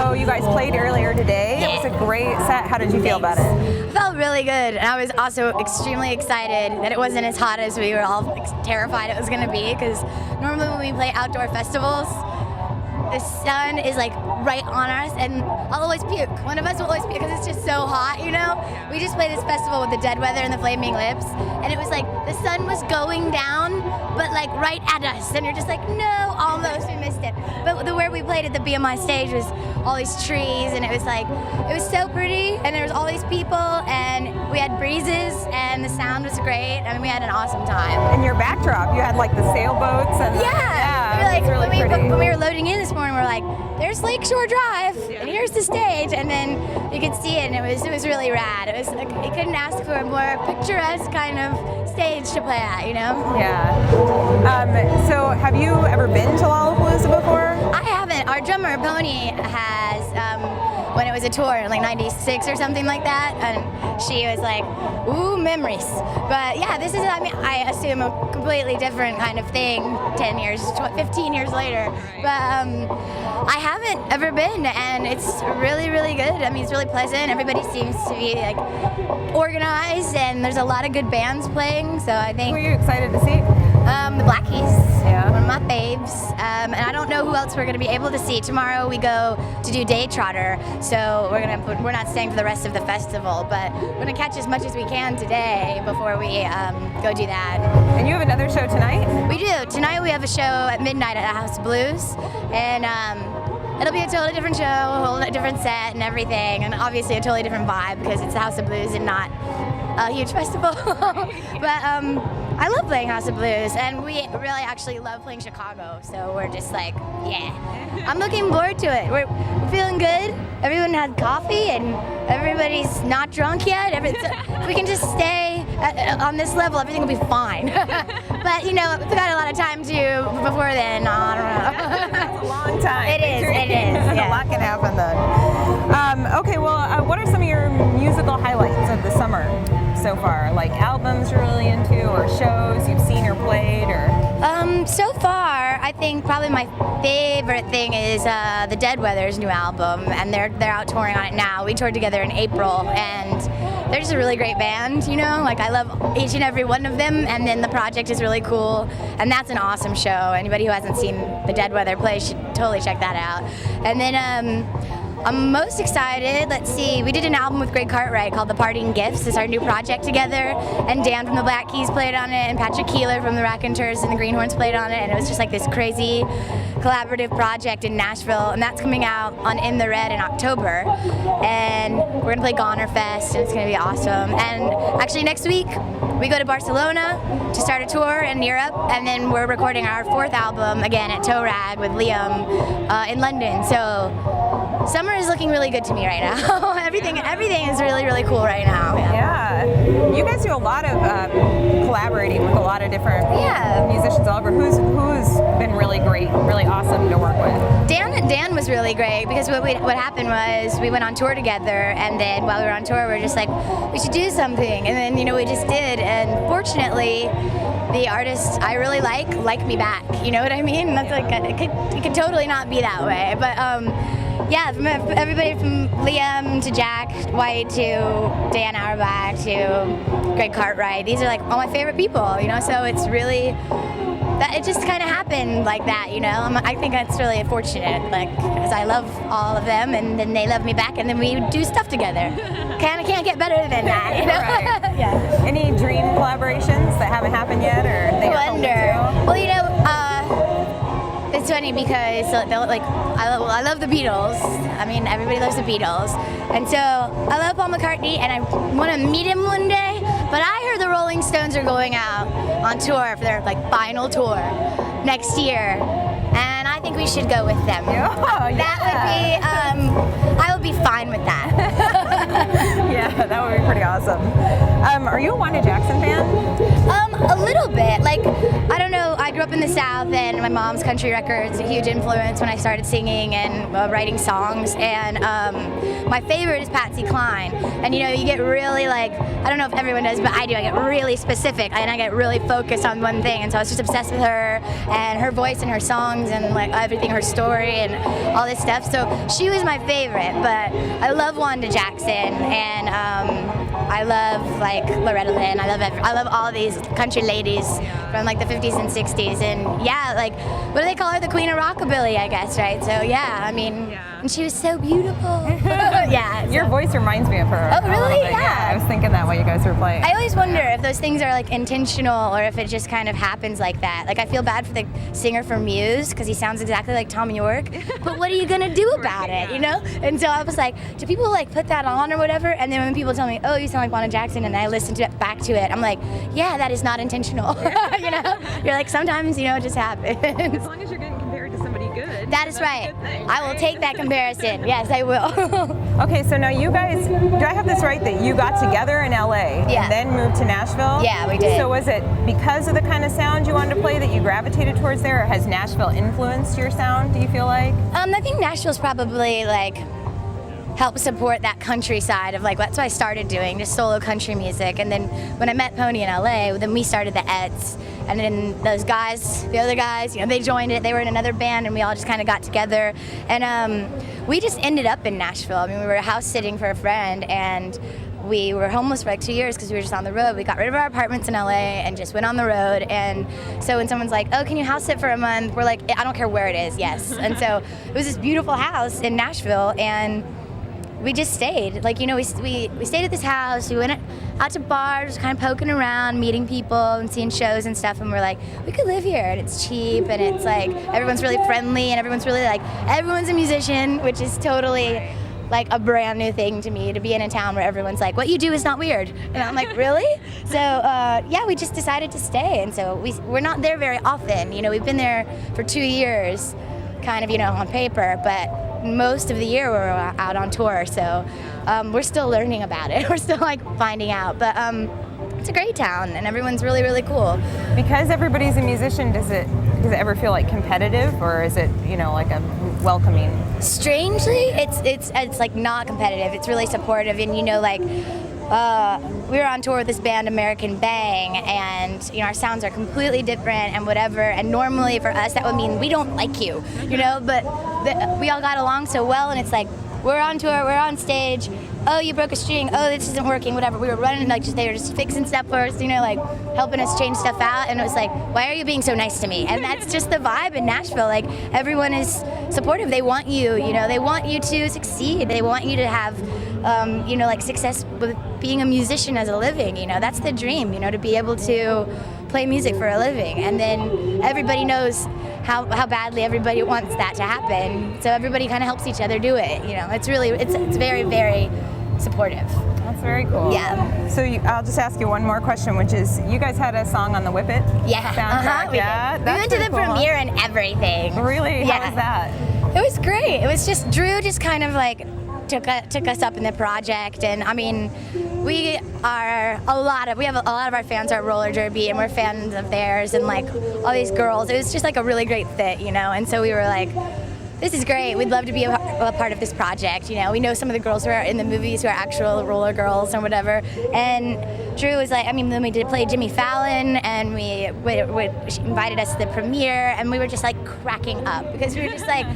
So you guys played earlier today. Yeah. It was a great set. How did you feel about it? I felt really good, and I was also extremely excited that it wasn't as hot as we were all terrified it was going to be, because normally when we play outdoor festivals, the sun is like right on us, and I'll always puke. One of us will always puke because it's just so hot, you know? We just played this festival with the Dead Weather and the Flaming Lips, and it was like the sun was going down, but like right at us, and you're just like, no, almost, we missed it. But where we played at the BMI stage was all these trees, and it was like, it was so pretty, and there was all these people, and we had breezes, and the sound was great. I mean, we had an awesome time. And your backdrop, you had like the sailboats and Yeah, it was really pretty. when we were loading in this morning, we were like, "There's Lakeshore Drive, and here's the stage," and then you could see it, and it was really rad. It was like, you couldn't ask for a more picturesque kind of stage to play at, you know? Yeah. So have you ever been to Lollapalooza before? I haven't. Our drummer Pony has, when it was a tour in like '96 or something like that, and she was like, "Ooh, memories." But yeah, this is, I mean, I assume a completely different kind of thing 10 years, 15 years later. But I haven't ever been, and it's really, really good. I mean, it's really pleasant. Everybody seems to be like organized, and there's a lot of good bands playing, so I think. Who are you excited to see? The Black Keys, Yeah. one of my faves, and I don't know who else we're going to be able to see. Tomorrow we go to do Day Trotter, so we're not staying for the rest of the festival, but we're going to catch as much as we can today before we go do that. And you have another show tonight? We do. Tonight we have a show at midnight at the House of Blues, and it'll be a totally different show, a whole different set and everything, and obviously a totally different vibe because it's the House of Blues and not a huge festival. But I love playing House of Blues, and we really actually love playing Chicago, so we're just like, yeah. I'm looking forward to it. We're feeling good. Everyone had coffee, and everybody's not drunk yet. If we can just stay on this level, everything will be fine. But, you know, we've got a lot of time to before then. I don't know. That's a long time. It is. Yeah. A lot can happen then. Okay, well, what are some of your musical highlights of the summer so far? Like albums you're really into, or shows you've seen or played, or? So far, I think probably my favorite thing is the Dead Weather's new album, and they're out touring on it now. We toured together in April, and they're just a really great band, you know? Like, I love each and every one of them, and then the project is really cool, and that's an awesome show. Anybody who hasn't seen the Dead Weather play should totally check that out. And then I'm most excited, let's see, we did an album with Greg Cartwright called The Parting Gifts. It's our new project together, and Dan from the Black Keys played on it, and Patrick Keeler from the Raconteurs and the Greenhorns played on it, and it was just like this crazy collaborative project in Nashville, and that's coming out on In the Red in October, and we're gonna play Goner Fest, and it's gonna be awesome. And actually next week, we go to Barcelona to start a tour in Europe, and then we're recording our 4th album again at Toe Rag with Liam in London. So summer is looking really good to me right now. everything is really, really cool right now. Yeah. You guys do a lot of collaborating with a lot of different musicians all over. Who's been really great, really awesome to work with? Dan was really great, because what happened was we went on tour together, and then while we were on tour, we were just like, we should do something, and then, you know, we just did, and fortunately, the artists I really like me back. You know what I mean? That's like, it could totally not be that way, but yeah, from everybody from Liam to Jack White to Dan Auerbach to Greg Cartwright, these are like all my favorite people, you know, so it's really, that it just kind of happened like that, you know. I think that's really fortunate, like, because I love all of them, and then they love me back, and then we do stuff together. Can't get better than that, you know? Right. Yeah. Any dream collaborations that haven't happened yet, or they I wonder. Well, you know, it's funny because like I love the Beatles. I mean, everybody loves the Beatles, and so I love Paul McCartney, and I want to meet him one day. But I heard the Rolling Stones are going out on tour for their like final tour next year, and I think we should go with them. Oh, yeah. That would be. I would be fine with that. Yeah, that would be pretty awesome. Are you a Wanda Jackson fan? A little bit. Like, I don't know, I grew up in the South, and my mom's country records a huge influence when I started singing and writing songs. And my favorite is Patsy Cline. And you know, you get really like, I don't know if everyone does, but I do. I get really specific and I get really focused on one thing. And so I was just obsessed with her and her voice and her songs and like everything, her story and all this stuff. So she was my favorite. But I love Wanda Jackson, and I love like Loretta Lynn. I love all these country ladies from like the 50s and 60s, and yeah, like what do they call her? The Queen of Rockabilly, I guess, right? So yeah, I mean, and she was so beautiful. Yeah. Your voice reminds me of her. Oh, really? Yeah. I was thinking that while you guys were playing. I always wonder if those things are like intentional or if it just kind of happens like that. Like I feel bad for the singer for Muse because he sounds exactly like Tom York, but what are you gonna do about it, you know? And so I was like, do people like put that on or whatever? And then when people tell me, oh, you sound like Wanda Jackson, and I listen to it back to it, I'm like, yeah, that is not intentional. You know? You're like, sometimes, you know, it just happens. As long as you're getting compared to somebody good. That is right. I will take that comparison. Yes, I will. Okay, so now you guys, do I have this right that you got together in LA and then moved to Nashville? Yeah, we did. So was it because of the kind of sound you wanted to play that you gravitated towards there, or has Nashville influenced your sound, do you feel like? I think Nashville's probably like help support that country side of like, that's what I started doing, just solo country music. And then when I met Pony in LA, then we started the Ettes. And then those guys, the other guys, you know, they joined it. They were in another band, and we all just kind of got together. And we just ended up in Nashville. I mean, we were house sitting for a friend, and we were homeless for like 2 years because we were just on the road. We got rid of our apartments in LA and just went on the road. And so when someone's like, oh, can you house sit for a month? We're like, I don't care where it is, yes. And so it was this beautiful house in Nashville, and we just stayed. Like, you know, we stayed at this house. We went out to bars, kind of poking around, meeting people and seeing shows and stuff. And we're like, we could live here, and it's cheap, and it's like everyone's really friendly, and everyone's really like, everyone's a musician, which is totally like a brand new thing to me, to be in a town where everyone's like, what you do is not weird. And I'm like, really? So yeah, we just decided to stay. And so we're not there very often. You know, we've been there for 2 years, kind of, you know, on paper, but most of the year we're out on tour, so we're still learning about it. We're still like finding out, but it's a great town, and everyone's really, really cool. Because everybody's a musician, does it ever feel like competitive, or is it, you know, like a welcoming? Strangely, it's like not competitive. It's really supportive, and you know, like we were on tour with this band American Bang, and you know, our sounds are completely different and whatever, and normally for us that would mean we don't like you, you know, but we all got along so well, and it's like, we're on tour, we're on stage, oh, you broke a string, oh, this isn't working, whatever. We were running, like, they were just fixing stuff for us, you know, like helping us change stuff out, and it was like, why are you being so nice to me? And that's just the vibe in Nashville. Like, everyone is supportive. They want you, you know, they want you to succeed. They want you to have, you know, like success with being a musician as a living, you know, that's the dream, you know, to be able to play music for a living. And then everybody knows how badly everybody wants that to happen. So everybody kind of helps each other do it, you know. It's really, it's very, very supportive. That's very cool. Yeah. So I'll just ask you one more question, which is, you guys had a song on the Whip It soundtrack. We went to the premiere and everything. Really? Yeah. How was that? It was great. It was just, Drew just kind of like took us up in the project, and I mean, we have a lot of our fans are roller derby, and we're fans of theirs, and like all these girls. It was just like a really great fit, you know. And so we were like, this is great. We'd love to be a part of this project. You know, we know some of the girls who are in the movies who are actual roller girls or whatever. And Drew was like, I mean, then we did play Jimmy Fallon, and she invited us to the premiere, and we were just like cracking up because we were just like,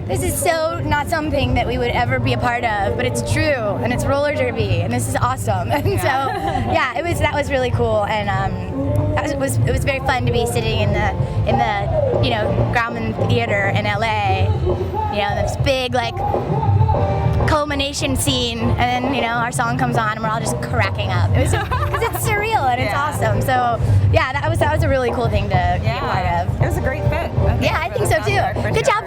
this is so not something that we would ever be a part of, but it's true, and it's roller derby, and this is awesome. And so, yeah, that was really cool, and it was very fun to be sitting in the you know, Grauman Theater in LA, you know, this big like culmination scene, and then, you know, our song comes on and we're all just cracking up. It was because it's surreal and it's awesome. So yeah, that was a really cool thing to be a part of. It was a great fit. I think so too. Good job